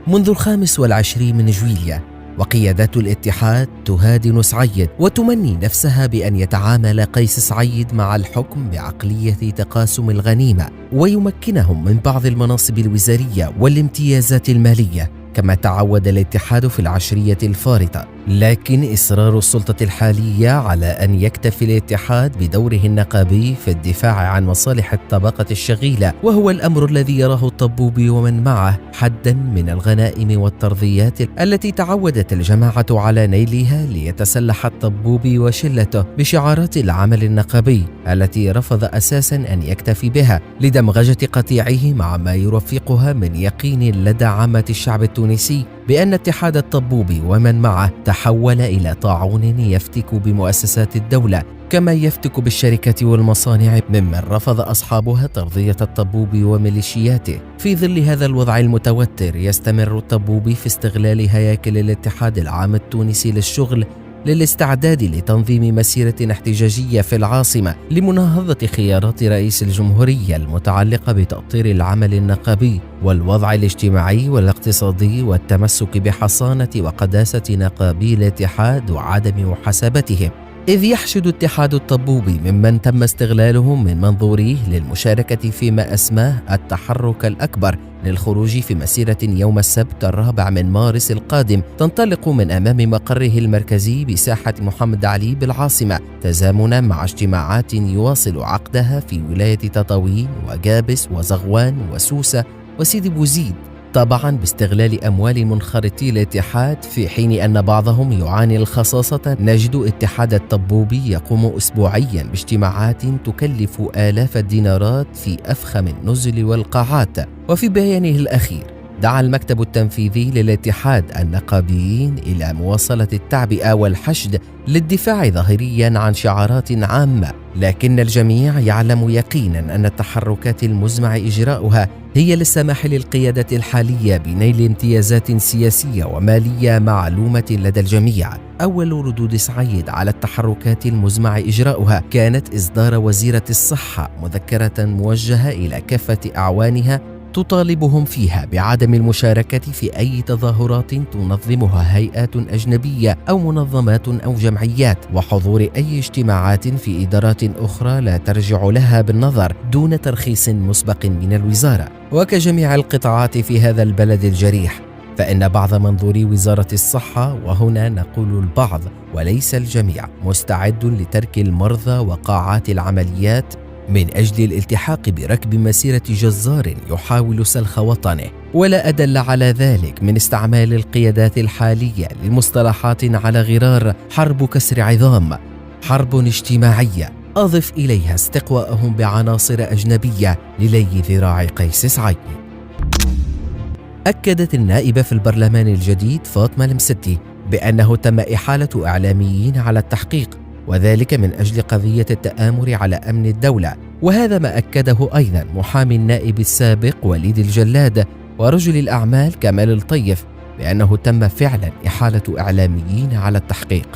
منذ 25 من جويلية، وقيادات الاتحاد تهادن سعيد وتمني نفسها بأن يتعامل قيس سعيد مع الحكم بعقلية تقاسم الغنيمة ويمكنهم من بعض المناصب الوزارية والامتيازات المالية كما تعود الاتحاد في العشرية الفارطة. لكن إصرار السلطة الحالية على أن يكتفي الاتحاد بدوره النقابي في الدفاع عن مصالح الطبقة الشغيلة، وهو الأمر الذي يراه الطبوبي ومن معه حدا من الغنائم والترضيات التي تعودت الجماعة على نيلها، ليتسلح الطبوبي وشلته بشعارات العمل النقابي التي رفض أساسا أن يكتفي بها لدمغجة قطيعه مع ما يرفقها من يقين لدى عامة الشعب التونسي بأن اتحاد الطبوبي ومن معه تحول إلى طاعون يفتك بمؤسسات الدولة كما يفتك بالشركة والمصانع، ممن رفض أصحابها ترضية الطبوبي وميليشياته. في ظل هذا الوضع المتوتر، يستمر الطبوبي في استغلال هياكل الاتحاد العام التونسي للشغل للاستعداد لتنظيم مسيرة احتجاجية في العاصمة لمناهضة خيارات رئيس الجمهورية المتعلقة بتأطير العمل النقابي والوضع الاجتماعي والاقتصادي والتمسك بحصانة وقداسة نقابي الاتحاد وعدم محاسبتهم. إذ يحشد اتحاد الطبوبي ممن تم استغلاله من منظوره للمشاركة فيما أسماه التحرك الأكبر للخروج في مسيرة يوم السبت 4 من مارس القادم، تنطلق من أمام مقره المركزي بساحة محمد علي بالعاصمة، تزامنا مع اجتماعات يواصل عقدها في ولاية تطاوين وجابس وزغوان وسوسة وسيدي بوزيد، طبعا باستغلال أموال منخرطي الاتحاد، في حين أن بعضهم يعاني الخصاصة. نجد اتحاد الطبوبي يقوم أسبوعيا باجتماعات تكلف آلاف الدينارات في أفخم النزل والقاعات. وفي بيانه الأخير دعا المكتب التنفيذي للاتحاد النقابيين إلى مواصلة التعبئة والحشد للدفاع ظاهريا عن شعارات عامة، لكن الجميع يعلم يقينا أن التحركات المزمع إجراؤها هي للسماح للقيادة الحالية بنيل امتيازات سياسية ومالية معلومة لدى الجميع. أول ردود سعيد على التحركات المزمع إجراؤها كانت إصدار وزيرة الصحة مذكرة موجهة إلى كافة أعوانها تطالبهم فيها بعدم المشاركة في أي تظاهرات تنظمها هيئات أجنبية أو منظمات أو جمعيات، وحضور أي اجتماعات في إدارات أخرى لا ترجع لها بالنظر دون ترخيص مسبق من الوزارة. وكجميع القطاعات في هذا البلد الجريح، فإن بعض منظوري وزارة الصحة، وهنا نقول البعض وليس الجميع، مستعد لترك المرضى وقاعات العمليات من أجل الالتحاق بركب مسيرة جزار يحاول سلخ وطنه. ولا أدل على ذلك من استعمال القيادات الحالية لمصطلحات على غرار حرب كسر عظام، حرب اجتماعية، أضف إليها استقواءهم بعناصر أجنبية للي ذراع قيس سعيد. أكدت النائبة في البرلمان الجديد فاطمة المسدي بأنه تم إحالة إعلاميين على التحقيق، وذلك من أجل قضية التآمر على أمن الدولة. وهذا ما أكده أيضا محامي النائب السابق وليد الجلاد ورجل الأعمال كمال الطيف بأنه تم فعلا إحالة إعلاميين على التحقيق.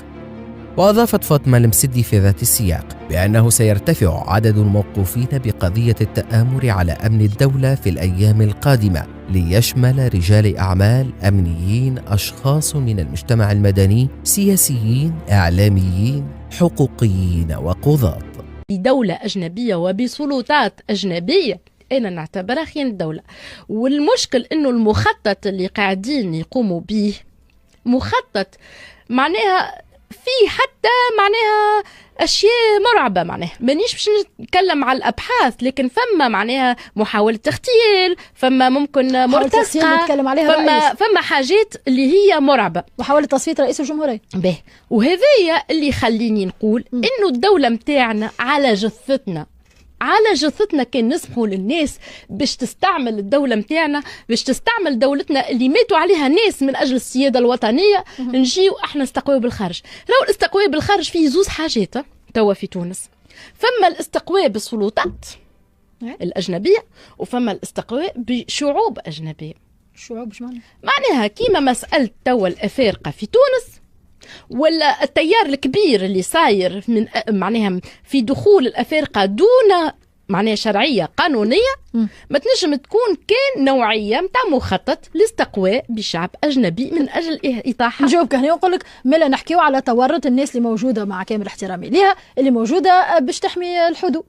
وأضافت فاطمة المسدي في ذات السياق بأنه سيرتفع عدد الموقوفين بقضية التآمر على أمن الدولة في الأيام القادمة، ليشمل رجال أعمال، أمنيين، أشخاص من المجتمع المدني، سياسيين، إعلاميين، حقوقيين وقضاة. بدولة أجنبية وبسلطات أجنبية أنا نعتبرها خيانة الدولة. والمشكل إنه المخطط اللي قاعدين يقوموا به مخطط معناها في حتى معناها أشياء مرعبة، معناها مانيش باش نتكلم على الأبحاث، لكن فما معناها محاولة اغتيال، فما ممكن مرتزقة، فما حاجات اللي هي مرعبة، محاولة تصفية رئيس الجمهورية. به وهذايا اللي يخليني نقول إنه الدولة متاعنا على جثتنا كان نسمحوا للناس باش تستعمل الدولة متاعنا، باش تستعمل دولتنا اللي ماتوا عليها ناس من أجل السيادة الوطنية، نجيو احنا نستقوي بالخارج. لو الاستقواء بالخارج فيه زوز حاجات توا في تونس، فما الاستقواء بالسلطات الأجنبية وفما الاستقواء بشعوب أجنبية. شعوب شو معناها كيما مسألة توا الأفارقة في تونس، ولا التيار الكبير اللي صاير من معناها في دخول الأفارقة دون معناها شرعيه قانونيه ما تنجم تكون كان نوعيه نتاع مخطط لاستقواء بشعب اجنبي من اجل اطاحه. نجاوبك هنا ونقول لك مالا نحكيو على تورط الناس اللي موجوده مع كامل احترامي ليها اللي موجوده باش تحمي الحدود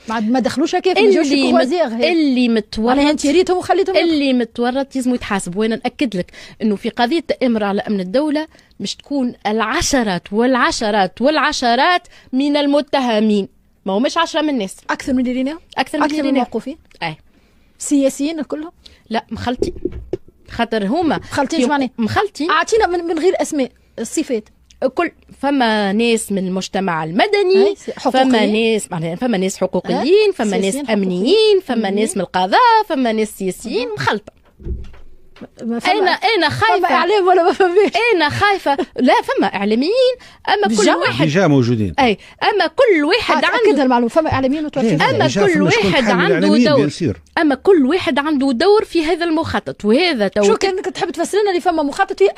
ما دخلوش هكا في اللي متورط انت ريتهم وخليتهم اللي متورط لازم يتحاسب. وانا ناكد لك انه في قضيه التآمر على امن الدوله مش تكون العشرات والعشرات والعشرات من المتهمين، ما هو مش 10 من الناس، اكثر من اللي اكثر من الموقوفين اي سياسيين كلهم لا مخلطين، خاطر هما مخلطين. معناها مخلطين، اعطينا من غير اسماء الصفات. كل فما ناس من المجتمع المدني، فما ناس حقوقيين، فما ناس امنيين، فما ناس من القضاء، فما ناس سياسيين، مخلطه. انا خايفه فما اعلام ولا ما فماش، انا خايفه لا فما اعلاميين اما كل واحد ديجا موجودين، اي اما كل واحد عنده المعلومه، فما اعلاميين متوفرين، اما كل واحد عنده دور، اما كل واحد عنده دور في هذا المخطط. وهذا شو كانك تحب تفسر لنا اللي فما مخطط هي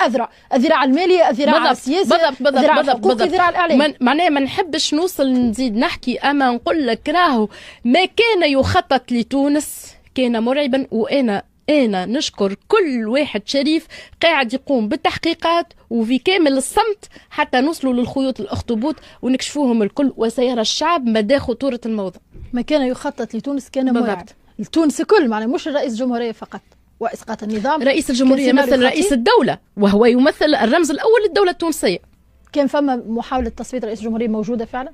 الذراع الماليه، الذراع السياسي، الذراع الحقوقي، الذراع الاعلامي. معناها ما نحبش نوصل نزيد نحكي، اما نقول لك راهو ما كان يخطط لتونس كان مرعبا. وانا نشكر كل واحد شريف قاعد يقوم بالتحقيقات وفي كامل الصمت حتى نوصلوا للخيوط الأخطبوط ونكشفوهم الكل، وسيرى الشعب مدى خطورة الموضوع. ما كان يخطط لتونس كان مرعب. تونس كل معناه مش الرئيس الجمهورية فقط وإسقاط النظام. رئيس الجمهورية يمثل رئيس الدولة وهو يمثل الرمز الأول للدولة التونسية. كان فما محاولة تصفية رئيس الجمهورية موجودة فعلا؟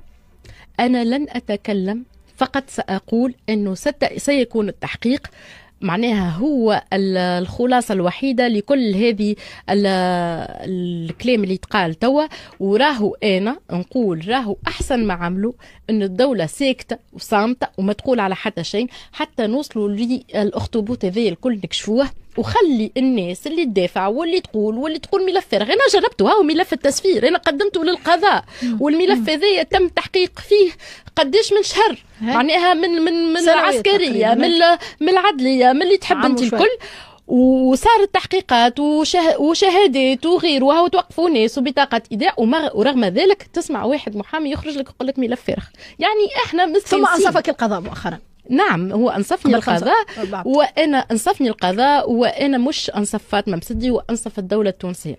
أنا لن أتكلم، فقط سأقول أنه سيكون التحقيق معناها هو الخلاصة الوحيدة لكل هذه الكلام اللي يتقال توا. وراهو أنا نقول راهو أحسن ما عملوا أن الدولة ساكتة وصامتة وما تقول على حتى شيء حتى نوصلوا للأخطبوط هذه الكل نكشفوه، وخلي الناس اللي تدافع واللي تقول ملف فارغ. أنا جربته، هو ملف التسفير أنا قدمته للقضاء والملف هذا تم تحقيق فيه قديش من شهر، معناها من العسكرية من العدلية من اللي تحب انت الكل، وصارت تحقيقات وشهادات وغيره، وهو توقفوا ناس وبطاقة إيداع، ورغم ذلك تسمع واحد محامي يخرج لك يقول لك ملف فارغ. يعني احنا ثم أنصفك القضاء مؤخرا. نعم هو أنصفني القضاء، وأنا أنصفني القضاء، وأنا مش أنصف فاطمة مسدي وأنصف الدولة التونسية.